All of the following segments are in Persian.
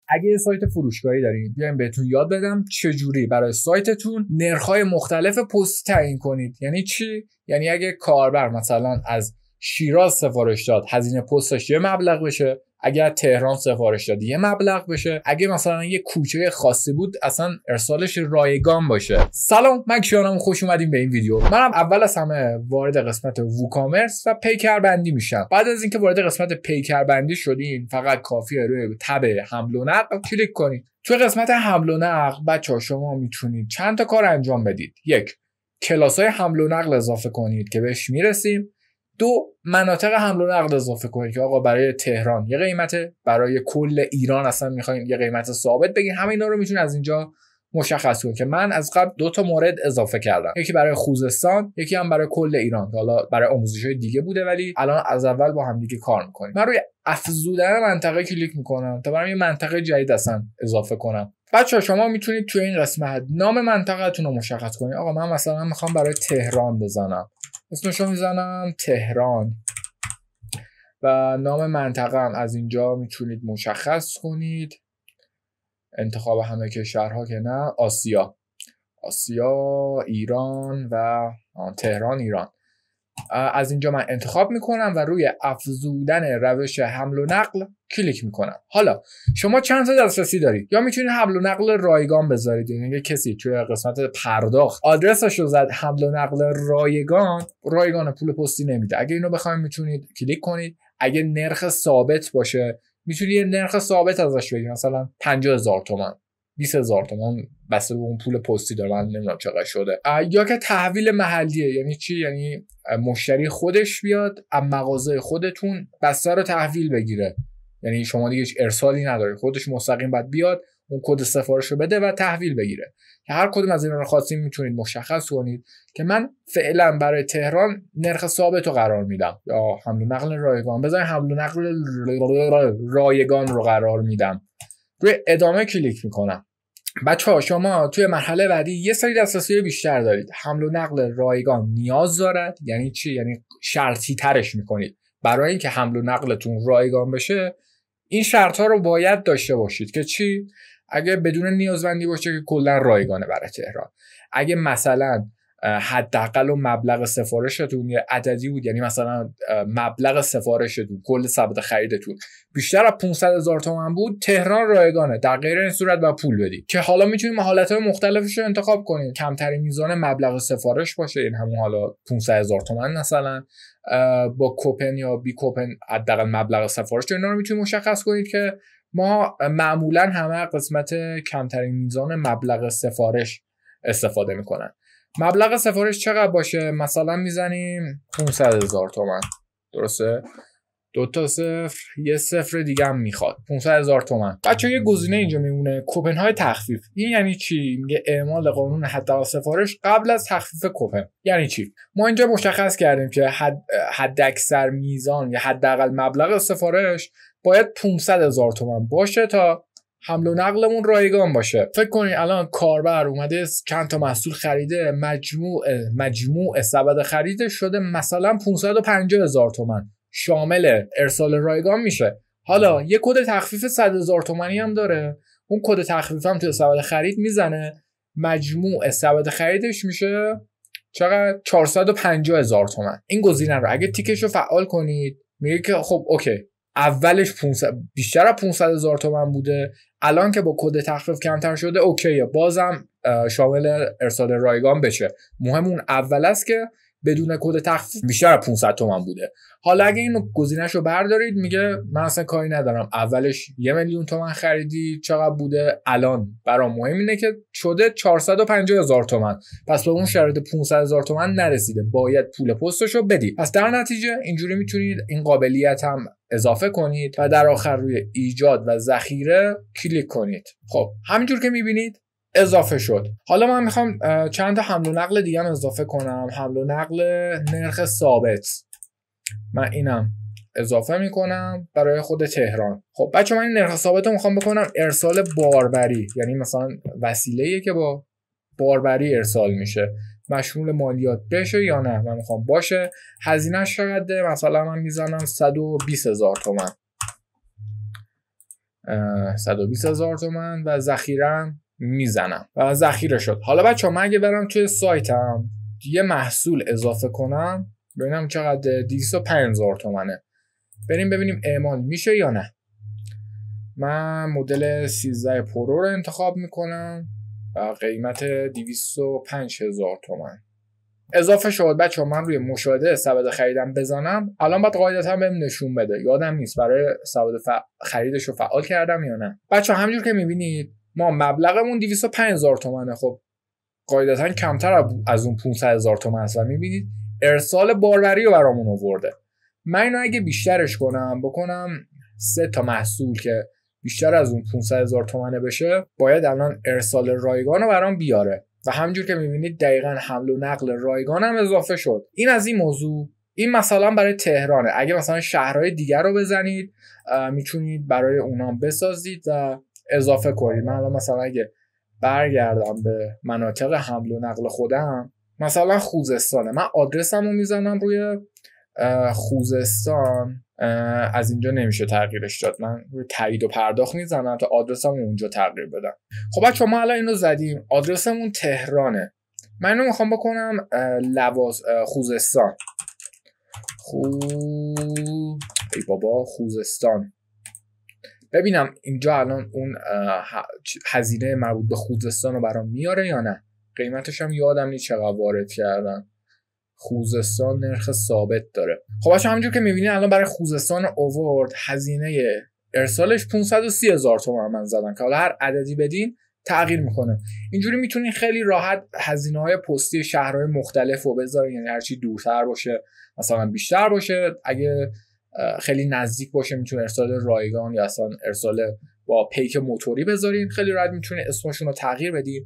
اگه یه سایت فروشگاهی دارین بیاین بهتون یاد بدم چجوری برای سایتتون نرخ‌های مختلف پست تعیین کنید. یعنی چی؟ یعنی اگه کاربر مثلا از شیراز سفارش داد هزینه پستش یه مبلغ بشه، اگر تهران سفارش داد یه مبلغ بشه، اگه مثلا یه کوچه خاصی بود اصلا ارسالش رایگان باشه. سلام، من کیانم، خوش اومدین به این ویدیو. منم اول از همه وارد قسمت ووکامرس و پیکربندی میشم. بعد از اینکه وارد قسمت پیکربندی شدین فقط کافیه روی تب حمل و نقل کلیک کنید. توی قسمت حمل و نقل بچه‌ها شما میتونید چند تا کار انجام بدید. یک، کلاس‌های حمل و نقل اضافه کنید که بهش میرسیم. دو، مناطق حمل و نقل اضافه کنید که آقا برای تهران یه قیمته، برای کل ایران اصلا میخواین یه قیمت ثابت بگین. همه اینا رو میتونید از اینجا مشخص کنید که من از قبل 2 تا مورد اضافه کردم، یکی برای خوزستان، یکی هم برای کل ایران. حالا برای آموزش‌های دیگه بوده ولی الان از اول با هم دیگه کار میکنیم. من روی افزودن منطقه کلیک میکنم تا برام یه منطقه جدید اصلا اضافه کنم. بچه‌ها شما میتونید توی این قسمت نام منطقه‌تون رو مشخص کنید. آقا من مثلا میخوام برای تهران بزنم، اسمشو میزنم تهران و نام منطقه هم از اینجا میتونید مشخص کنید. انتخاب همه کشورها که نه، آسیا، ایران و تهران ایران. از اینجا من انتخاب میکنم و روی افزودن روش حمل و نقل کلیک میکنم. حالا شما چند تا دسترسی دارید، یا میتونید حمل و نقل رایگان بذارید. یعنی کسی توی قسمت پرداخت آدرسش رو زد حمل و نقل رایگان پول پستی نمیده. اگه اینو بخواید میتونید کلیک کنید. اگه نرخ ثابت باشه میتونید یه نرخ ثابت ازش بگیرید، مثلا 50,000 تومان، 20,000 تومان، بسته به اون پول پستی داره، من نمیدونم چقدر شده. یا که تحویل محلیه. یعنی چی؟ یعنی مشتری خودش بیاد از مغازه خودتون بسته رو تحویل بگیره. یعنی شما دیگه ارسالی ندارید، خودش مستقیم باید بیاد اون کد سفارش رو بده و تحویل بگیره. که هر کدوم از اینا رو خواستین میتونید مشخص کنید که من فعلا برای تهران نرخ ثابت رو قرار میدم، یا حمل و نقل رایگان بذارید حمل و نقل رایگان رو قرار میدم. روی ادامه کلیک میکنم. بچه‌ها شما توی مرحله بعدی یه سری دسترسی بیشتر دارید. حمل و نقل رایگان نیاز دارد. یعنی چی؟ یعنی شرطی ترش میکنید. برای اینکه حمل و نقلتون رایگان بشه این شرط ها رو باید داشته باشید که چی؟ اگه بدون نیازمندی باشه که کلا رایگانه برای تهران. اگه مثلا حداقل مبلغ سفارشتون یه عددی بود، یعنی مثلا مبلغ سفارشتون کل ثبت خریدتون بیشتر از 500,000 تومان بود، تهران رایگانه. در غیر این صورت باید پول بدید. که حالا میتونید حالت‌های مختلفش رو انتخاب کنید. کمترین میزان مبلغ سفارش باشه، این همون حالا 500,000 تومان مثلا، با کوپن یا بی کوپن حداقل مبلغ سفارش. اینا رو میتونید مشخص کنید که ما معمولا همه قسمت کمترین میزان مبلغ سفارش استفاده میکنن. مبلغ سفارش چقدر باشه؟ مثلا میزنیم 500,000 تومان. درسته؟ 2 تا صفر، یه صفر دیگه هم میخواد. 500,000 تومان. بچه‌ها یه گزینه اینجا میمونه، کوپن های تخفیف. این یعنی چی؟ میگه اعمال قانون حداقل سفارش قبل از تخفیف کوپن. یعنی چی؟ ما اینجا مشخص کردیم که حد اکثر میزان یا حداقل مبلغ سفارش باید 500,000 تومان باشه تا حمل و نقلمون رایگان باشه. فکر کنید الان کاربر اومده چند تا محصول خریده، مجموع سبد خریده شده مثلا 550,000 تومان، شامل ارسال رایگان میشه. حالا یه کد تخفیف 100,000 تومانی هم داره، اون کد تخفیف هم توی سبد خرید میزنه، مجموع سبد خریدش میشه چقدر؟ 450,000 تومان. این گزینه رو اگه تیکش رو فعال کنید میگه که خب اوکی، اولش بیشتر از 500,000 تومان بوده، الان که با کد تخفیف کمتر شده اوکیه، بازم شامل ارسال رایگان بشه. مهم اون اول است که بدون کد تخفیف بیشتر از 500 تومان بوده. حالا اگه اینو گزینه‌شو بردارید میگه من اصلا کاری ندارم، اولش 1,000,000 تومان خریدی چقدر بوده، الان برام مهم اینه که شده 450,000 تومان، پس به اون شرط 500,000 تومان نرسیده، باید پول پستشو بدی. پس در نتیجه اینجوری میتونید این قابلیت هم اضافه کنید و در آخر روی ایجاد و ذخیره کلیک کنید. خب همینجور که میبینید اضافه شد. حالا من میخوام چند تا حمل و نقل دیگه هم اضافه کنم. حمل و نقل نرخ ثابت، من اینم اضافه میکنم برای خود تهران. خب بچه من این نرخ ثابت رو میخوام بکنم ارسال باربری، یعنی مثلا وسیله‌ای که با باربری ارسال میشه، مشمول مالیات بشه یا نه. من میخوام باشه. هزینه‌اش چقدره؟ مثلا من میزنم 120,000 تومان. 120,000 تومان و ذخیره‌ام میزنم و ذخیره شد. حالا بچه‌ها من اگه برم توی سایتم یه محصول اضافه کنم ببینم چقدر 205,000 تومانه، بریم ببینیم اعمال میشه یا نه. من مدل 13 پرو رو انتخاب میکنم و قیمت 205,000 تومان اضافه شد. بچه من روی مشاهده سبد خریدم بزنم، الان باید قاعدتا بهم نشون بده، یادم نیست برای سبد خریدش رو فعال کردم یا نه. بچه همجور که میبینید ما مبلغمون 205,000 تومانه. خب قاعدتا کمتر از اون 500,000 تومان است و میبینید ارسال باربری رو برامون آورده. من اینو اگه بیشترش کنم بکنم 3 تا محصول که بیشتر از اون 500,000 تومانه بشه، باید الان ارسال رایگان رو برام بیاره و همجور که میبینید دقیقاً حمل و نقل رایگان هم اضافه شد. این از این موضوع. این مثلا برای تهرانه. اگه مثلا شهرهای دیگر رو بزنید میتونید برای اونام بسازید و اضافه کنید. من الان مثلا اگه برگردم به مناطق حمل و نقل خودم، مثلا خوزستانه، من آدرسم رو میزنم روی خوزستان، از اینجا نمیشه تغییرش داد، من روی تایید و پرداخت میزنم تا آدرسم اونجا تغییر بدم. خب بچه ما الان اینو زدیم، آدرسمون تهرانه، من اینو میخوام بکنم خوزستان. ای بابا خوزستان، ببینم اینجا الان اون هزینه مربوط به خوزستان رو برام میاره یا نه. قیمتش هم یادم نیست چقدر وارد کردم. خوزستان نرخ ثابت داره. خب بچه همونجور که میبینید الان برای خوزستان اوورد هزینه ارسالش 530,000 تومان من زدم که حالا هر عددی بدین تغییر میکنه. اینجوری میتونین خیلی راحت هزینه‌های پستی شهرهای مختلف رو بذارین، یعنی هرچی دورتر باشه مثلا بیشتر باشه، اگه خیلی نزدیک باشه میتونه ارسال رایگان یا اصلا ارسال با پیک موتوری بذارین، خیلی راحت میتونه اسمشون رو تغییر بدین.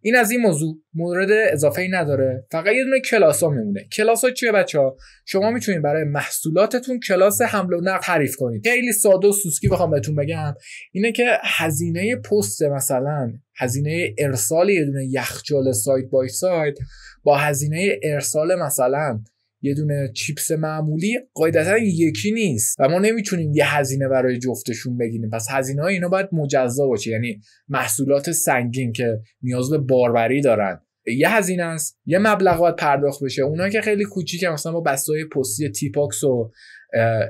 این از این موضوع مورد اضافه ای نداره، فقط یه دونه کلاسا میمونه. کلاسا چیه بچه‌ها؟ شما میتونید برای محصولاتتون کلاس حمل و نقل تعریف کنید. خیلی ساده و سوسکی بخوام بهتون بگم اینه که هزینه پست، مثلا هزینه ارسال یه دونه یخچال سایت بای سایت با هزینه ارسال مثلا یه دونه چیپس معمولی قاعدتا یکی نیست و ما نمیتونیم یه هزینه برای جفتشون بگیریم. پس هزینه‌های اینا باید مجزا باشه، یعنی محصولات سنگین که نیاز به باربری دارن یه هزینه است، یه مبلغ باید پرداخت بشه. اونایی که خیلی کوچیکه مثلا با بسته‌های پستی تیپاکس و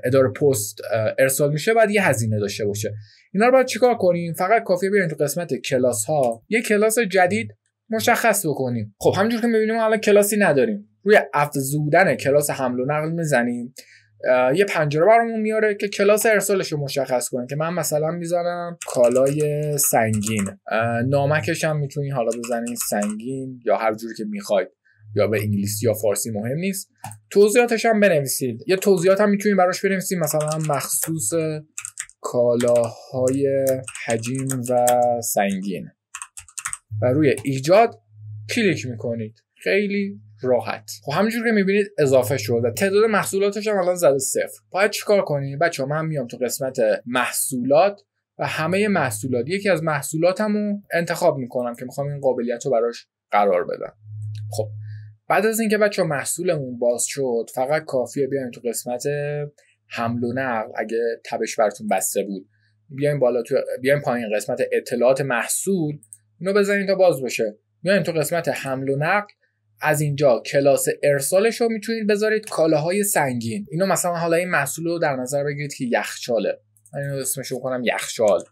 اداره پست ارسال میشه باید یه هزینه داشته باشه. اینا رو باید چیکار کنیم؟ فقط کافیه بیاین تو قسمت کلاس ها یه کلاس جدید مشخص بکنیم. خب همونجوری که می‌بینیم الان کلاسی نداریم، روی افزودن کلاس حمل و نقل میزنیم، یه پنجره برامون میاره که کلاس ارسالش رو مشخص کنیم که من مثلا میزنم کالای سنگین، نامکش هم میتونی حالا بزنین سنگین یا هر جوری که میخواید، یا به انگلیسی یا فارسی مهم نیست. توضیحاتش هم بنویسید، یه توضیحات هم میتونید براش بنویسید مثلا مخصوص کالاهای حجیم و سنگین و روی ایجاد کلیک میکنید. خیلی راحت. خب همینجوری که میبینید اضافه شد و تعداد محصولاتش هم الان زده 0. باید چیکار کنیم بچه‌ها؟ من میام تو قسمت محصولات و همه محصولات یکی از محصولاتمو انتخاب میکنم که میخوام این قابلیت رو براش قرار بدم. خب بعد از اینکه بچه‌ها محصولمون باز شد فقط کافیه بیایم تو قسمت حمل و نقل، اگه تبش براتون بسته بود بیایم بالا، بیایم پایین قسمت اطلاعات محصول اینو بزنید تا باز بشه. بیایم تو قسمت حمل و نقل، از اینجا کلاس ارسالش رو میتونید بذارید کالاهای سنگین. اینو مثلا حالا این محصول رو در نظر بگیرید که یخچاله، من اینو اسمش رو کنم یخچال.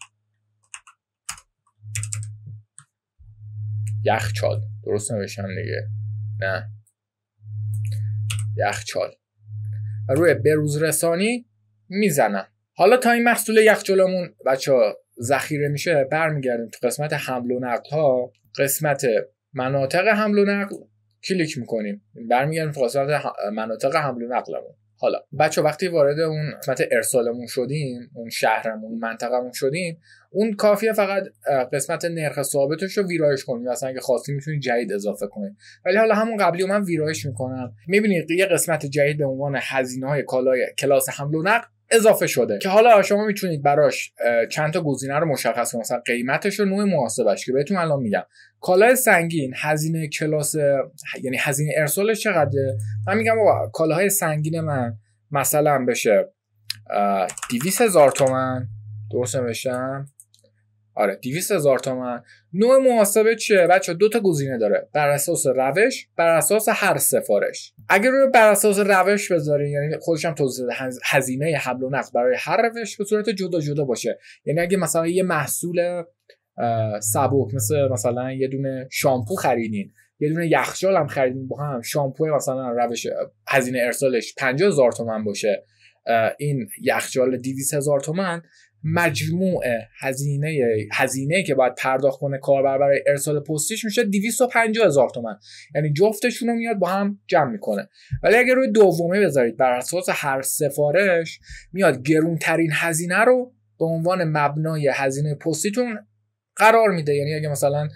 یخچال درست نوشتم دیگه؟ نه، یخچال. و روی بروز رسانی میزنم. حالا تا این محصول یخچالمون بچه‌ها ذخیره میشه برمیگردیم تو قسمت حمل و نقل ها، قسمت مناطق حمل و نقل کلیک میکنیم، برمیگردیم تو قسمت مناطق حمل و نقلمون. حالا بچه وقتی وارد اون قسمت ارسالمون شدیم، اون شهرمون منطقمون شدیم، اون کافیه فقط قسمت نرخ ثابتش رو ویرایش کنیم، مثلا اگه خواستید میتونید جدید اضافه کنید، ولی حالا همون قبلی رو من ویرایش میکنم. میبینید یه قسمت جدید به عنوان هزینه‌های کالای کلاس حمل و نقل اضافه شده که حالا شما میتونید براش چند تا گزینه رو مشخص کنید، مثلا قیمتش و نوع محاسبش که بهتون الان میگم. کالای سنگین هزینه کلاس یعنی هزینه ارسالش چقدره؟ من میگم کالاهای سنگین من مثلا بشه 200,000 تومان درست نوشتم؟ آره 200,000 تومان. نوع محاسبه چیه بچه؟ 2 تا گزینه داره، بر اساس روش، بر اساس هر سفارش. اگر روی بر اساس روش بذاری، یعنی خودش هم توضیح داده هزینه حمل و نقل برای هر روش به صورت جدا جدا باشه. یعنی اگه مثلا یه محصول سبک مثلا یه دونه شامپو خریدین، یه دونه یخچال هم خریدین، با هم شامپو مثلا روش هزینه ارسالش 50,000 تومان باشه، این یخچال 200,000 تومان، مجموع هزینه که باید پرداخت کنه کاربر برای ارسال پستیش میشه 250,000 تومان. یعنی جفتشون رو میاد با هم جمع میکنه. ولی اگر روی دومی بذارید بر اساس هر سفارش، میاد گرونترین هزینه رو به عنوان مبنای هزینه پستیتون قرار میده. یعنی اگه مثلا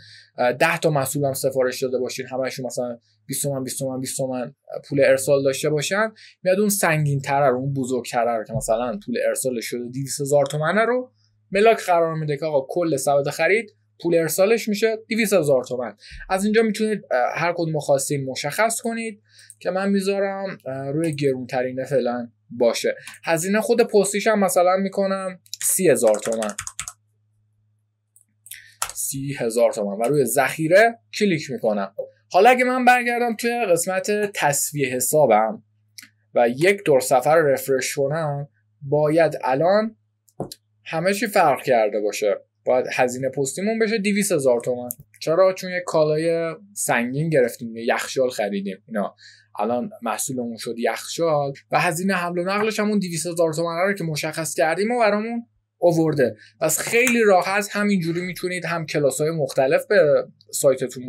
10 تا محصول هم سفارش داده باشین، همه‌شون مثلا 20 تومن 20 تومن 20 تومن پول ارسال داشته باشن، میاد اون سنگین‌تره رو، اون بزرگتره رو که مثلا پول ارسالش شده 200,000 تومن رو ملاک قرار میده که آقا کل سبد خرید پول ارسالش میشه 200,000 تومن. از اینجا میتونید هر کدوم خواستین مشخص کنید که من میذارم روی گرونترینه فعلا باشه. هزینه خود پستیش هم مثلا میکنم 30,000 تومن، 30,000 تومان و روی ذخیره کلیک میکنم. حالا اگه من برگردم توی قسمت تسویه حسابم و یک دور سفر رو رفرش کنم، باید الان همه چی فرق کرده باشه. باید هزینه پستیمون بشه 200,000 تومان. چرا؟ چون یک کالای سنگین گرفتیم، یخچال خریدیم، اینا الان محصولمون شد یخچال و هزینه حمل و نقلش همون 200,000 تومان رو که مشخص کردیم و برامون آورده. پس خیلی راحت همینجوری میتونید هم کلاس‌های مختلف به سایتتون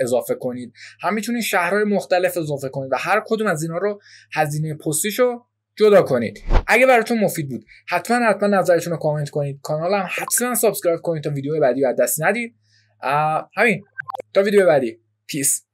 اضافه کنید، هم میتونید شهرهای مختلف اضافه کنید و هر کدوم از اینا رو هزینه پستیشو جدا کنید. اگه براتون مفید بود حتما نظرتون رو کامنت کنید، کانالم حتما سابسکرایب کنید تا ویدیو بعدی رو از دست ندید. همین، تا ویدیو بعدی، پیس.